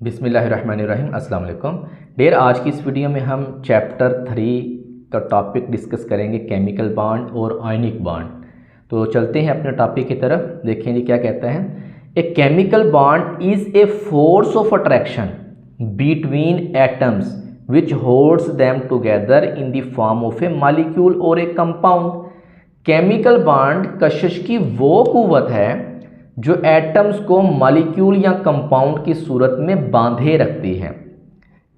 बिस्मिल्लाहिर्रहमानिर्रहीम अस्सलाम वालेकुम डियर। आज की इस वीडियो में हम चैप्टर 3 का टॉपिक डिस्कस करेंगे, केमिकल बॉन्ड और आयनिक बॉन्ड। तो चलते हैं अपने टॉपिक की तरफ। देखें जी क्या कहता है। A chemical bond is a force of attraction between atoms which holds them together in the form of A molecule और ए कंपाउंड। केमिकल बॉन्ड कशिश की वो कुव्वत है जो एटम्स को मॉलिक्यूल या कंपाउंड की सूरत में बांधे रखती है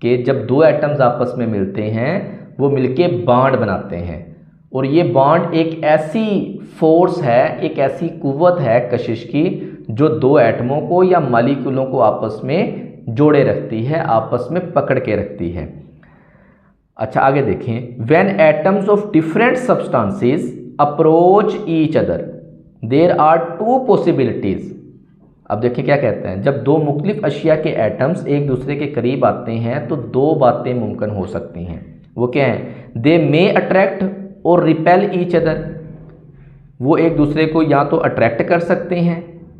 कि जब दो एटम्स आपस में मिलते हैं वो मिलके बॉन्ड बनाते हैं। और ये बॉन्ड एक ऐसी फोर्स है, एक ऐसी कुव्वत है कशिश की जो दो एटमों को या मॉलिक्यूलों को आपस में जोड़े रखती है, आपस में पकड़ के रखती है। अच्छा आगे देखें। When atoms of different substances approach each other there are two possibilities. अब देखिए क्या कहते हैं। जब दो मुख्तलिफ अशिया के एटम्स एक दूसरे के करीब आते हैं तो दो बातें मुमकिन हो सकती हैं। वो क्या है? दे मे अट्रैक्ट और रिपेल ईच अदर। वो एक दूसरे को या तो अट्रैक्ट कर सकते हैं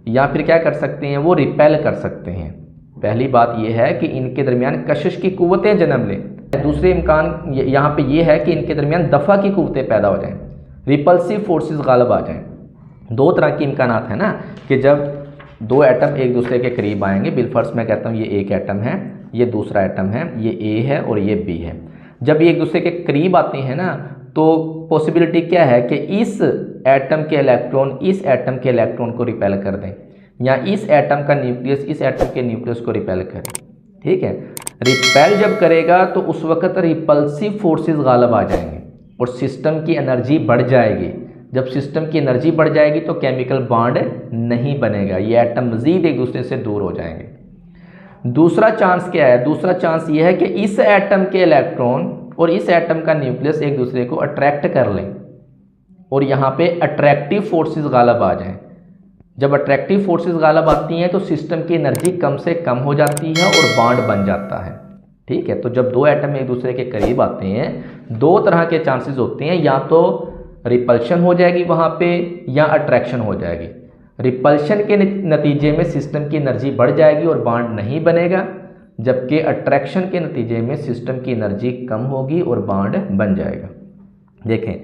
या फिर क्या कर सकते हैं, वो रिपेल कर सकते हैं। पहली बात यह है कि इनके दरमियान कशिश की कुव्वतें जन्म लें। दूसरे इम्कान यहाँ पे ये है कि इनके दरमियान दफ़ा की कुव्वतें पैदा हो जाएं, रिपल्सिव फोर्सेस गालिब आ जाएं। दो तरह के इम्कानात हैं ना कि जब दो एटम एक दूसरे के करीब आएंगे। बिलफर्स मैं कहता हूँ ये एक एटम है, ये दूसरा एटम है, ये ए है और ये बी है। जब ये एक दूसरे के करीब आते हैं ना तो पॉसिबिलिटी क्या है कि इस एटम के इलेक्ट्रॉन इस एटम के इलेक्ट्रॉन को रिपेल कर दें या इस एटम का न्यूक्लियस इस एटम के न्यूक्लियस को रिपेल करें। ठीक है। रिपेल जब करेगा तो उस वक्त रिपल्सिव फोर्सेस गालिब आ जाएंगे और सिस्टम की एनर्जी बढ़ जाएगी। जब सिस्टम की एनर्जी बढ़ जाएगी तो केमिकल बॉन्ड नहीं बनेगा, ये एटम मज़ीद एक दूसरे से दूर हो जाएंगे। दूसरा चांस क्या है? दूसरा चांस ये है कि इस एटम के इलेक्ट्रॉन और इस एटम का न्यूक्लियस एक दूसरे को अट्रैक्ट कर लें और यहाँ पे अट्रैक्टिव फोर्सेस गालिब आ जाएं। जब अट्रैक्टिव फोर्सेस गालिब आती हैं तो सिस्टम की एनर्जी कम से कम हो जाती है और बॉन्ड बन जाता है। ठीक है। तो जब दो एटम एक दूसरे के करीब आते हैं दो तरह के चांसेस होते हैं, या तो रिपल्शन हो जाएगी वहाँ पे या अट्रैक्शन हो जाएगी। रिपल्शन के नतीजे में सिस्टम की एनर्जी बढ़ जाएगी और बॉन्ड नहीं बनेगा, जबकि अट्रैक्शन के नतीजे में सिस्टम की एनर्जी कम होगी और बॉन्ड बन जाएगा। देखें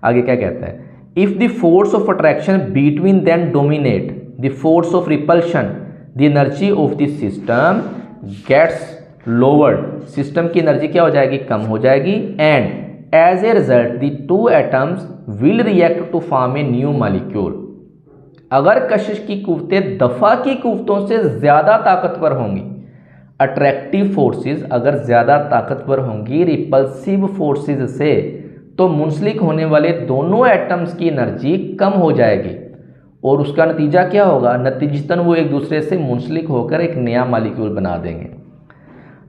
आगे क्या कहता है। If the force of attraction between them dominate the force of repulsion the energy of the system gets lowered. System की एनर्जी क्या हो जाएगी? कम हो जाएगी। And as a result the two atoms will react to form a new molecule. अगर कशिश की कुव्वतें दफ़ा की कुव्वतों से ज़्यादा ताकतवर होंगी, अट्रैक्टिव फोर्सेस अगर ज़्यादा ताकतवर होंगी रिपल्सिव फोर्सेस से, तो मुंसलिक होने वाले दोनों एटम्स की एनर्जी कम हो जाएगी और उसका नतीजा क्या होगा? नतीजतन वो एक दूसरे से मुंसलिक होकर एक नया मॉलिक्यूल बना देंगे।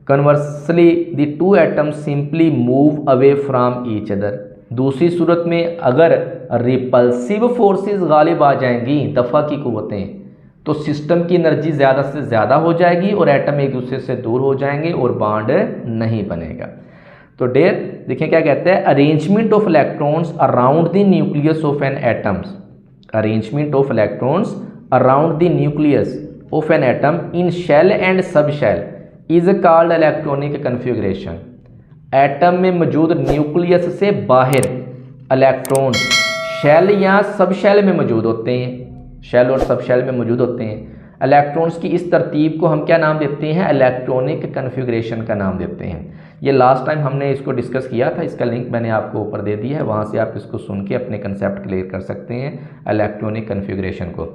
Conversely the two atoms simply move away from each other. दूसरी सूरत में अगर रिपल्सिव फोर्सेस गालिब आ जाएंगी, दफ़ा की कुव्वतें, तो सिस्टम की एनर्जी ज़्यादा से ज़्यादा हो जाएगी और एटम एक दूसरे से दूर हो जाएंगे और बॉन्ड नहीं बनेगा। तो डेयर देखिए क्या कहते हैं। Arrangement of electrons around the nucleus of an atoms. Arrangement of electrons around the nucleus of an atom in shell and subshell is called electronic configuration. Atom में मौजूद न्यूक्लियस से बाहर इलेक्ट्रॉन शेल या सब shell में मौजूद होते हैं। शेल और सब शेल में मौजूद होते हैं। इलेक्ट्रॉन्स की इस तरतीब को हम क्या नाम देते हैं? इलेक्ट्रॉनिक कन्फिग्रेशन का नाम देते हैं। ये लास्ट टाइम हमने इसको डिस्कस किया था, इसका लिंक मैंने आपको ऊपर दे दिया है, वहाँ से आप इसको सुन के अपने कंसेप्ट क्लियर कर सकते हैं इलेक्ट्रॉनिक कन्फिग्रेशन को।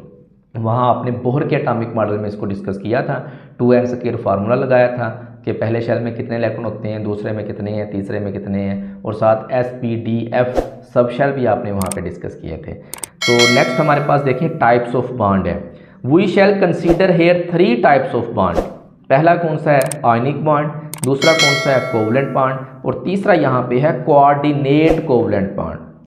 वहाँ आपने बोहर के एटॉमिक मॉडल में इसको डिस्कस किया था। 2n² फार्मूला लगाया था कि पहले शेल में कितने इलेक्ट्रॉन होते हैं, दूसरे में कितने हैं, तीसरे में कितने हैं, और साथ sp,d,f सब शेल भी आपने वहाँ पे डिस्कस किए थे। तो नेक्स्ट हमारे पास देखें टाइप्स ऑफ बॉन्ड है। We shall consider here 3 types of bond. पहला कौन सा है? Ionic bond. दूसरा कौन सा है? Covalent bond. और तीसरा यहाँ पे है कोऑर्डिनेट कोवलेंट बॉन्ड।